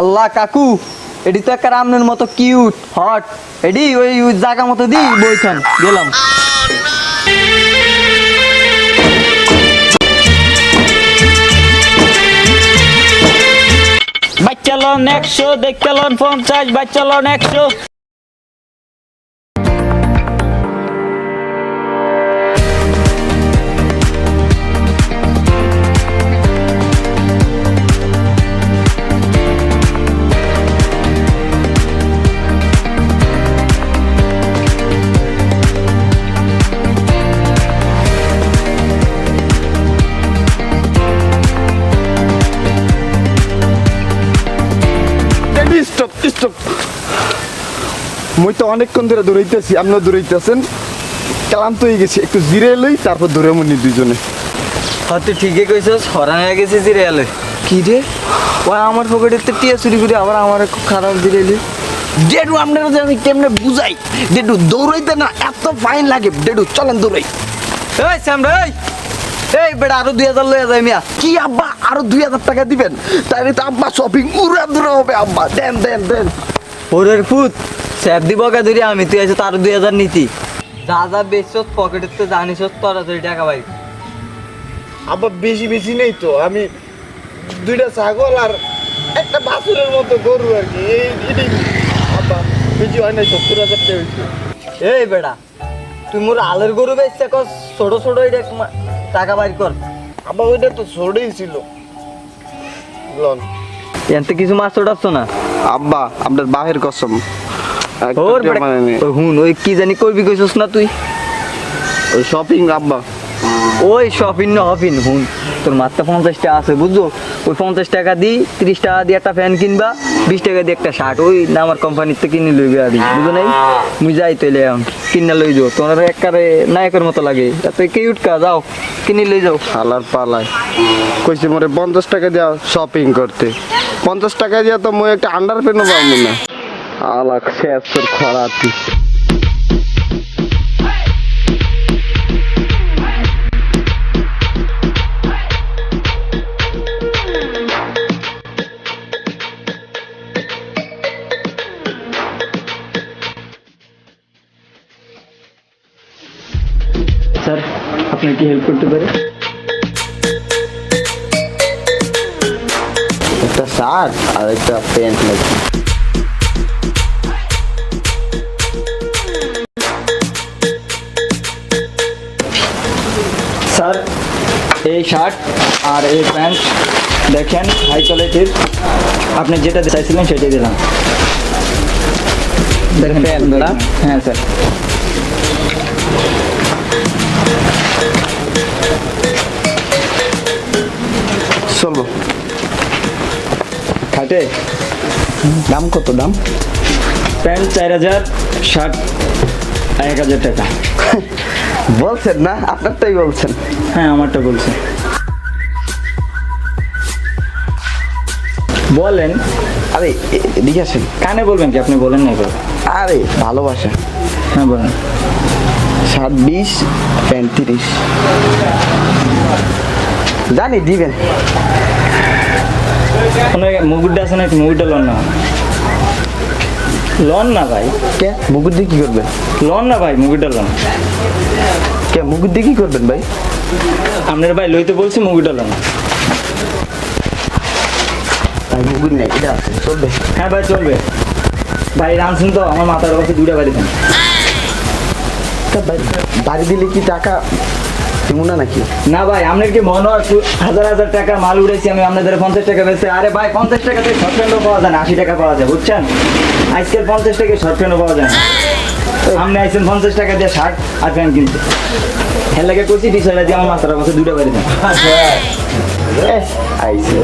আল্লাহ কাকু এটি তো একটা রামনের মতো কিউট হট এডি ওই জায়গা মতো দি বইখান গেলাম। বাচ্চা লন 100 দেখতে লন 50 বাচ্চা লন 100। মুই তো অনেকক্ষণ ধরে দৌড়াইতেছি, আপনিও দৌড়াইতেছেন, ক্লান্ত হয়ে গেছি, একটু জিরে লই তারপর দৌড়ে মনি দুইজনে। হ্যাঁ তুই ঠিকই কইছস, হরান হয়ে গেছিস রিয়ালে। কি রে ওই আমার পকেটের তো টিয়া চুরি করে আবার আমার খুব খারাপ দিলেলি। ডেডু আপনারা যে আমি কেমনে বুঝাই, ডেডু দৌড়াইতে না এত ফাইন লাগে। ডেডু চলেন দৌড়াই। এই শ্যামরা এই বেটা আরো 2000 লইয়া যাই মিয়া। কি আব্বা আরো 2000 টাকা দিবেন? তাইলে তো আব্বা শপিং উড়া দূরে হবে। আব্বা দেন দেন দেন। ওরের ফুট স্যাপ দিব কা ধরি আমি তুই আছে তার 2000 নীতি যা যা বেচছস পকেটের তো জানিস তোরা তোর টাকা পাই। আবার বেশি বেশি নেই তো, আমি দুইটা ছাগল আর একটা বাছুরের মতো গরু আর কি, এই আব্বা বেশি হয় নাই, 70,000 টাকা হয়েছে। এই বেটা তুই মোর আলের গরু বেচছে কস ছোট ছোট এটা টাকা বাইর কর। আব্বা ওইটা তো ছোটই ছিল। লন এনতে কিছু মাছ ছোটাচ্ছ না আব্বা, আপনার বাহের কসম ওর বেটা ওই হুন ওই কি জানি করবি কইছস না তুই ওই শপিং আব্বা। ওই শপিং না হপিন হুন তোর মাত্রা 50 টাকা আছে বুঝছো, ওই 50 টাকা দি 30 টাকা দিয়ে একটা ফ্যান কিনবা, 20 টাকা দিয়ে একটা শার্ট ওই না আমার কোম্পানিতে কিনে লইবে আর বুঝো নাই। মুই যাই তইলে কিনা লই যাও, তোমার একবারে নায়কের মতো লাগে এত কিউট কা যাও কিনে লই যাও। হালার পালায় কইছে মোরে 50 টাকা দিয়া শপিং করতে, 50 টাকা দিয়া তো মই একটা আন্ডার প্যান্টও পাবো না। আলাক শেষ তোর খরাতি। স্যার আপনি কি হেল্প করতে পারেন? একটা শার্ট আর একটা প্যান্ট লাগবে। স্যার এই শার্ট আর এই প্যান্ট দেখেন হাই কোয়ালিটির, আপনি যেটা চাইছিলেন সেটাই দিলাম। দেখেন প্যান্ট না? হ্যাঁ স্যার। চলবো খাটে দাম কত? দাম প্যান্ট 4000, শার্ট 1000 টাকা। বলছেন না? আপনারটাই বলছেন। হ্যাঁ আমারটা বলছে। বলেন। আরে এদিকে আসেন। কানে বলবেন কি? আপনি বলেন না এবার। আরে ভালোবাসা। হ্যাঁ বলেন। Shirt 20, pant 30। জানি দিবেন। কোনো মুগুরটা আছে না, একটু মুগুরটা লন না। লন না ভাই। কে মুকুট দিয়ে কি করবেন? লন না ভাই, মুগুরটা লন। কে মুকুট দিয়ে কি করবেন ভাই? আপনার ভাই লইতে বলছি, মুগুরটা লন। ভাই মুকুট নেই, এটা আছে, চলবে? হ্যাঁ ভাই চলবে। ভাই রানছেন তো আমার মাথার কাছে 2টা বাড়ি দেন। তা ভাই বাড়ি দিলে কি টাকা দিব না নাকি? না ভাই আপনার কি মনে হয় হাজার হাজার টাকা মাল উড়েছি আমি আপনাদের 50 টাকা বেচে? আরে ভাই 50 টাকাতে শর্ট প্যান্টও পাওয়া যায় না, 80 টাকা পাওয়া যায় বুঝছেন। আজকাল 50 টাকায় শর্ট প্যান্টও পাওয়া যায় না। আপনি আইছেন 50 টাকা দিয়ে শার্ট আর প্যান্ট কিনতে, হেল লাগে করছি টি-শার্ট দিয়ে আমার মাথার কাছে 2টা বাড়ি দেন। আইসে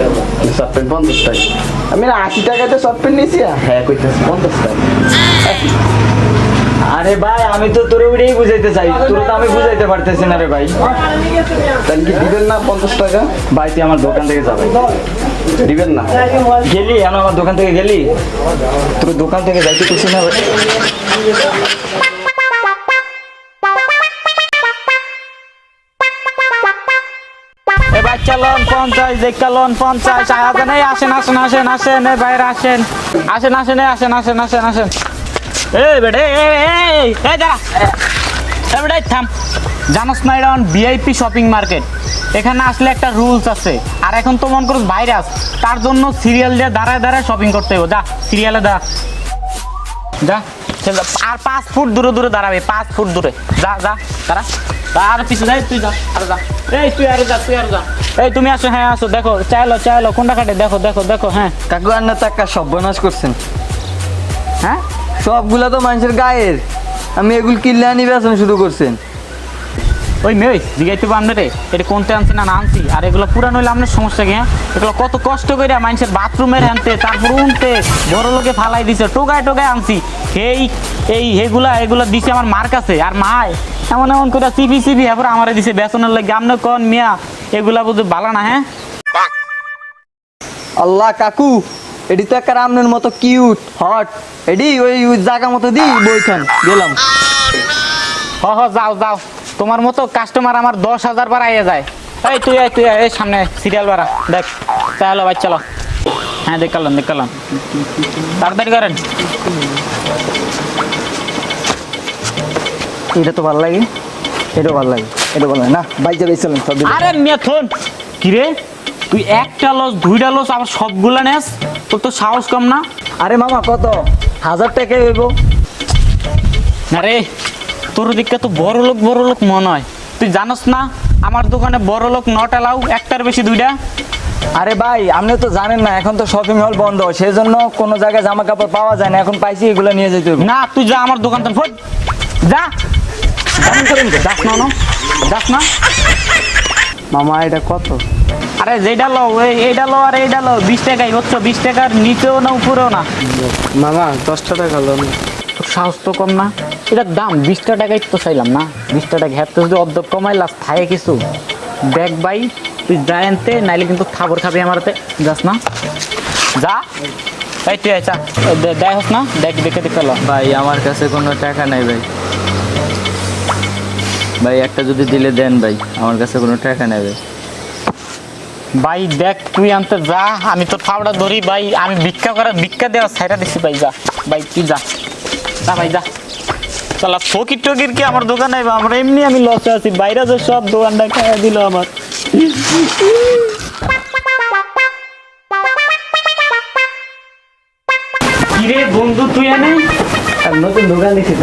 শর্ট প্যান্ট 50 টাকা। আমি 80 টাকাতে শর্ট প্যান্ট নিয়েছি। হ্যাঁ কইতেছি 50 টাকা। আরে ভাই আমি তো তোর ওইটাই বুঝাইতে চাই, তোর তো আমি বুঝাইতে পারতেছি না রে ভাই। তাহলে কি দিবেন না 50 টাকা? ভাই তুই আমার দোকান থেকে যাবে দিবেন না? গেলি এখন আমার দোকান থেকে গেলি, তোর দোকান থেকে যাইতে খুশি না ভাই? এ বাচ্চা দেখালন 50 দেখালন 50 আছেন এই আসেন আসেন আসেন আসেন এই বাইরে আসেন আসেন আসেন এই আসেন আসেন আসেন আসেন এই বেটা এই দাঁড়া এই বেটা থাম জানোস না এটা ভিআইপি শপিং মার্কেট এখানে আসলে একটা রুলস আছে আর এখন তো মন করস ভাইরাস তার জন্য সিরিয়াল দিয়ে দাঁড়ায় দাঁড়ায় শপিং করতে হবে যা সিরিয়ালে যা যা আর 5 ফুট দূরে দূরে দাঁড়াবে 5 ফুট দূরে যা যা দাঁড়া আর পিছু যাই তুই যা আর যা এই তুই আর যা এই তুমি আসো হ্যাঁ আসো দেখো চাইলো কোনটা কাটে দেখো দেখো দেখো হ্যাঁ কাকু আর না টাকা সর্বনাশ করছেন হ্যাঁ সবগুলা তো মানুষের গায়ের আমি এগুলো কিনলে আনি বেচন শুরু করছেন ওই মেয়ে জিগাইতে পারবে রে এটা কোনতে আনছি না আনছি আর এগুলো পুরানো হইলে আপনার সমস্যা কি হ্যাঁ এগুলো কত কষ্ট করে মানুষের বাথরুমের হ্যানতে তারপর উনতে বড় লোকে ফালাই দিছে টোকায় আনছি এগুলা দিছে আমার মার কাছে আর মায় এমন করে চিপি এরপর আমারে দিছে বেতনের লাগে আপনি কন মিয়া এগুলা বুঝে ভালো না হ্যাঁ আল্লাহ কাকু এটি তো একটা রামনের মতো কিউট হট এডি ওই জায়গা মতো দি বইখান গেলাম যাও তোমার মতো কাস্টমার আমার 10,000 বার আইয়া যায় এই তুই এই সামনে সিরিয়াল বাড়া দেখ তাহলে ভাই চলো হ্যাঁ দেখালাম তাড়াতাড়ি করেন এটা তো ভালো লাগে এটাও ভালো লাগে এটা ভালো লাগে না বাইরে বেছিলাম সব আরে মেথন কি রে তুই একটা লস দুইটা লস আবার সবগুলা নেস তোর তো সাহস কম না আরে মামা কত 1000 টাকা হইব না রে তোর দিকটা তো বড় লোক মনে হয় তুই জানোস না আমার দোকানে বড় লোক নট এলাও একটার বেশি দুইটা আরে ভাই আপনি তো জানেন না এখন তো শপিং মল বন্ধ সেই জন্য কোনো জায়গায় জামা কাপড় পাওয়া যায় না এখন পাইছি এগুলো নিয়ে যেতে হবে না তুই যা আমার দোকান থেকে ফট যা কেমন করেন যাস না মামা এটা কত আরে যেটা লো এইটা লো আর এইটা লো 20 টাকাই হচ্ছে 20 টাকার নিচেও না উপরেও না মামা 10 টাকা লোন তোর সাহস তো কম না এটার দাম 20 টাকাই তো চাইলাম না 20 টাকা হ্যাঁ তো যদি অর্ধেক কমাই লাস থাকে কিছু দেখ ভাই তুই যা আনতে নাইলে কিন্তু খাবার খাবি আমারতে যাস না যা এই তুই আচ্ছা দেখ হোস না দেখে লো ভাই আমার কাছে কোনো টাকা নাই ভাই একটা যদি দিলে দেন ভাই আমার কাছে কোনো টাকা নাই ভাই দেখ তুই আনতে যা আমি তোর ফাওড়া ধরি ভাই আমি ভিক্ষা দেওয়া ছাইরা দিছি ভাই যা ভাই তুই যা ভাই যা চলা ফকির টকির কি আমার দোকানে আমরা এমনি আমি লসে আছি বাইরে যে সব দোকানটা খাইয়া দিল আমার কিরে বন্ধু তুই এনে নতুন দোকান দিছি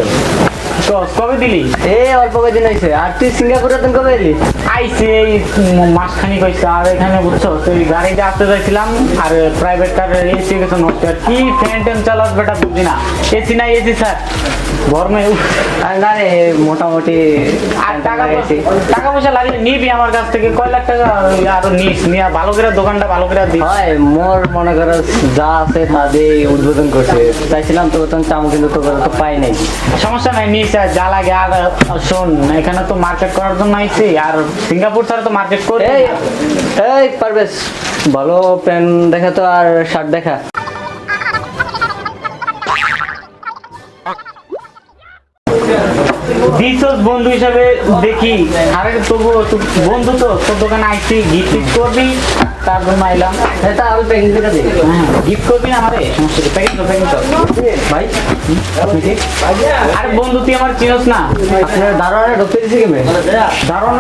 তো কবে দিলি অল্প কদিন হয়েছে আর তুই সিঙ্গাপুরে তুমি কবে এলি আইসে এই মাসখানিক হয়েছে আর এখানে বুঝছো তুই গাড়িতে আসতে যাইছিলাম আর প্রাইভেট কারের এসি গেছে নষ্ট আর কি ফ্যান ট্যান চালাস বেটা বুঝি না এসি নাই এসি স্যার গরমে না রে মোটামুটি আর টাকা পয়সা লাগলে নিবি আমার কাছ থেকে কয় লাখ টাকা আরো নিস নিয়ে ভালো করে দোকানটা ভালো করে দিস হয় মোর মনে করো যা আছে তা দিয়ে উদ্বোধন করছে চাইছিলাম তো তখন চামু কিন্তু তো পাই নাই সমস্যা নাই নিস আর যা লাগে আর শোন এখানে তো মার্কেট করার জন্য আইছি আর সিঙ্গাপুর ছাড়া তো মার্কেট করে এই পারবেশ ভালো প্যান্ট দেখা তো আর শার্ট দেখা দিছস বন্ধু হিসাবে দেখি আরে তবু বন্ধু তো তোর দোকানে আইছি গিফট করবি তার জন্য আইলাম এটা আমি প্যাকেজ দেখা দিই গিফট করবি না আমারে সমস্যা কি প্যাকেজ ভাই আপনি কি আরে বন্ধু তুই আমার চিনস না আপনার দারোয়ানে ঢুকতে দিছে কেমন দারুণ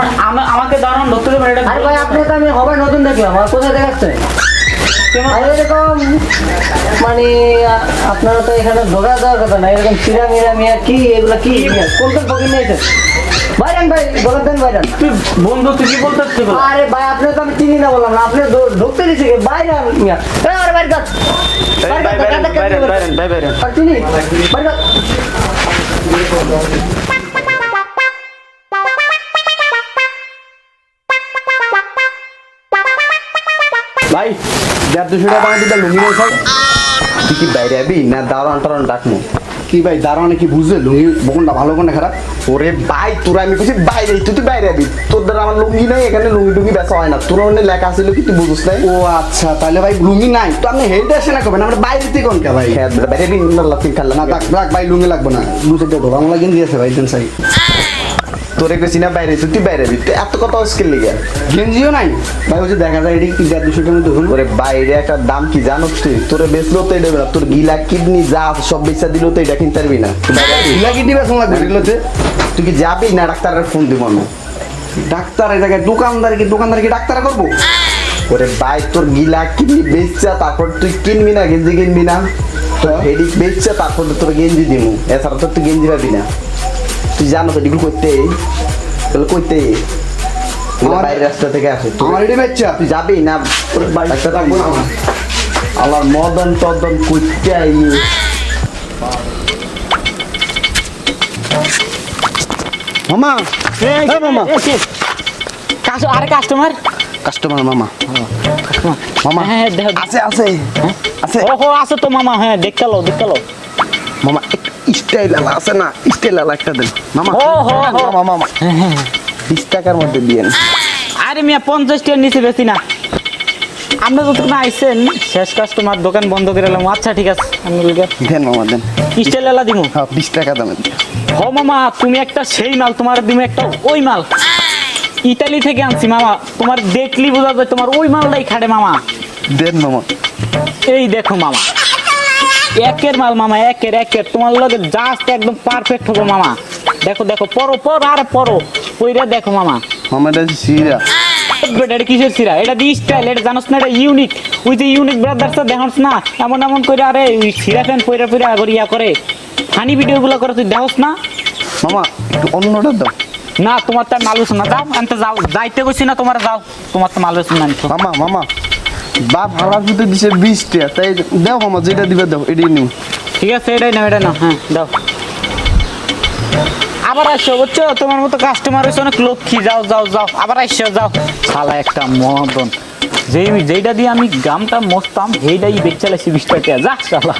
আমাকে দারুণ ধরতে দেবেন এটা আরে ভাই আপনি তো আমি হবে নতুন দেখলাম আর কোথায় দেখাচ্ছে আর এরকম মানে আপনারা তো এখানে ঢোকা দেওয়ার কথা না এরকম চিরা মিরা মিয়া কি এগুলা কি কোন কোন পকেট নিয়েছে বাইরান ভাই বলে দেন বাইরান তুই বন্ধু তুই কি বলতেছিস আরে ভাই আপনি তো আমি চিনি না বললাম না আপনি ঢুকতে দিছে কি বাইরান মিয়া আরে বাইরে যান আর চিনি বাইরে ভাই 150 টাকা দিতে লুঙ্গি নেই স্যার তুই কি বাইরে আবি না দাঁড়ান টান ডাকমু কি ভাই দাঁড়ানো কি বুঝলে লুঙ্গি বকুনটা ভালো কোনটা খারাপ ওরে ভাই তোরা আমি কইছি বাইরে তুই বাইরে আবি তোর দ্বারা আমার লুঙ্গি নাই এখানে লুঙ্গি টুঙ্গি বেচা হয় না তোর অন্য লেখা ছিল কি তুই বুঝছ নাই ও আচ্ছা তাহলে ভাই লুঙ্গি নাই তো আপনি হেলতে আসে না কবেন আমরা বাইরে থেকে কোন কে ভাই হ্যাঁ বাইরে বিন লাফিং খেললাম না রাখ ভাই লুঙ্গি লাগবে না দুটো ঢোকা আমার গেঞ্জি আছে ভাই দেন সাই তোরে কইছি না বাইরে তুই বাইরে যাবি, তুই এত কথা স্কিল লিগা গেঞ্জিও নাই ভাই, ওই যে দেখা যায় এদিকে 250 টাকা মতো ওরে বাইরে একটা দাম কি জানো তুই, তোরে বেচলো তো এটা না, তোর গিলা কিডনি যা আছে সব বেচা দিল তো এটা কিনতে পারবি না, গিলা কিডনি বেচা লাগবে এগুলোতে, তুই কি যাবি না ডাক্তারের ফোন দিব আমি? ডাক্তার এই জায়গায় দোকানদার কি ডাক্তার করবো? ওরে ভাই তোর গিলা কিডনি বেচা তারপর তুই কিনবি না, গেঞ্জি কিনবি না, তোর হেডিক বেচা তারপর তোর গেঞ্জি দিমু, এছাড়া তো তুই গেঞ্জি পাবি না। তুই জানো তো এগুলো করতে বাইরের রাস্তা থেকে আসে, আমার এটি বেচা তুই যাবি না, ডাক্তার থাকবো না আমার মদন টদন করতে মামা। মামা আরে কাস্টমার কাস্টমার মামা, মামা হ্যাঁ দেখো আছে আছে আছে ও আছে তো মামা, হ্যাঁ দেখালো মামা, স্টাইল আলা আছে না, স্টাইল আলা একটা দেন মামা। ও হো হো। মামা মামা 20 টাকার মধ্যে দিয়েন। আরে মিয়া 50 টাকার নিচে বেশি না, আমরা যতক্ষণ আইছেন শেষ কাস্টমার, দোকান বন্ধ করে এলাম। আচ্ছা ঠিক আছে, আমি দেন মামা দেন, স্টাইল এলা দিমু। হ্যাঁ 20 টাকা দামের হ মামা, তুমি একটা সেই মাল, তোমার দিমু একটা ওই মাল, ইতালি থেকে আনছি মামা, তোমার দেখলি বোঝা যায় তোমার ওই মালটাই খাটে মামা। দেন মামা। এই দেখো মামা, একের মাল মামা, একের তোমার লগে জাস্ট একদম পারফেক্ট হবে মামা। দেখো পরো আর পরো, ওইটা দেখো মামা। মামা এটা সিরা এটা কিসের সিরা? এটা দি স্টাইল, এটা জানোস না, এটা ইউনিক। ওই যে ইউনিক ব্রাদার্স দেখোস না, এমন করে আরে ওই সিরা ফ্যান পইরা আগর ইয়া করে ফানি ভিডিও গুলো করে, তুই দেখোস না মামা, একটু অন্যটা দাও। না তোমার তার মাল বেছো না, যাও আনতে যাও, যাইতে কইছি না তোমার, যাও তোমার তো মাল বেছো না আনছো। মামা বাপ হারার ভিতরে দিছে 20 টাকা, তাই দাও মামা, যেটা দিবে দাও, এটাই নিও। ঠিক আছে এটাই নাও, হ্যাঁ দাও। আবার আসো বুঝছো, তোমার মতো কাস্টমার হয়েছে অনেক লক্ষ্মী, যাও আবার আসো, যাও। শালা একটা মদন, যেইটা দিয়ে আমি গামটা মস্তাম সেইটাই বেচালাইছি 20 টাকা, যা শালা।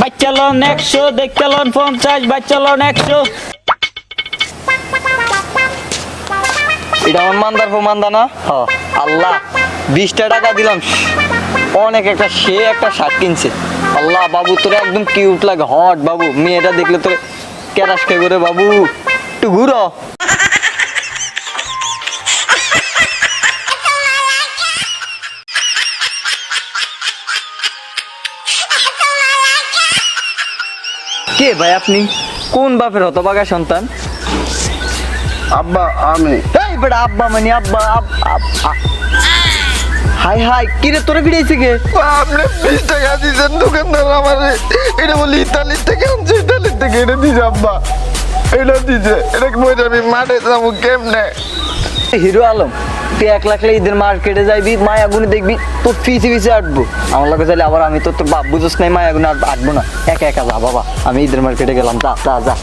বাচ্চা লোন 100, দেখতে লোন 50, বাচ্চা লোন 100। এটা আমার মান্দার প্রমান্দা না? হ্যাঁ আল্লাহ 20 টাকা দিলাম, অনেক একটা শার্ট কিনছে। আল্লাহ বাবু তোর একদম কিউট লাগে, হট বাবু, মেয়েটা দেখলে তোর ক্যারাস খেয়ে করে বাবু, একটু ঘুরো। কে ভাই আপনি? কোন বাপের হতভাগা সন্তান? আব্বা আমি। এই বেটা আব্বা মানে আব্বা হাই কিরে তোরে ফিরেছে কে? আপনি 20 টাকা দিয়েছেন দোকানদার আমারে, এটা বলি ইতালি থেকে আনছে, ইতালি থেকে এটা দিছে আব্বা, এটা দিছে, এটা বইটা আমি মাঠে যাবো কেমনে? হিরো আলম, তুই 1 লাখ ঈদের মার্কেটে যাইবি, মায়া গুনে দেখবি, তোর ফিসে আটবো। আমার লাগে চাইলে আবার আমি তোর বাপ বুঝোস নাই, মায়া গুনে আটবো না, একা যা বাবা, আমি ঈদের মার্কেটে গেলাম, যা